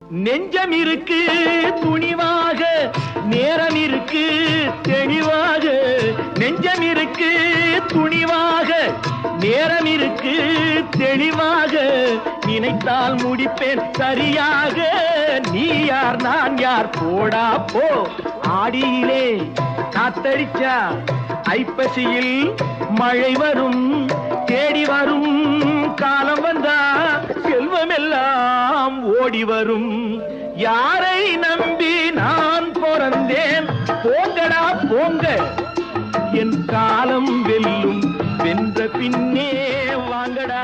நெஞ்சம் இருக்கு துணிவாக, நேரம் இருக்கு தெளிவாக. நெஞ்சம் இருக்கு துணிவாக, நேரம் இருக்கு தெளிவாக. நினைத்தால் முடிப்பேன் சரியாக. நீ யார் நான் யார் போடா போ. ஆடியிலே காத்தடிச்சா ஐப்பசியில் மழை வரும். தேடி வரும் காலம் வந்தா செல்வமெல்லாம் ஓடி வரும். யாரை நம்பி நான் பிறந்தேன்? போங்கடா போங்க, என் காலம் வெல்லும். வென்ற பின்னே வாங்கடா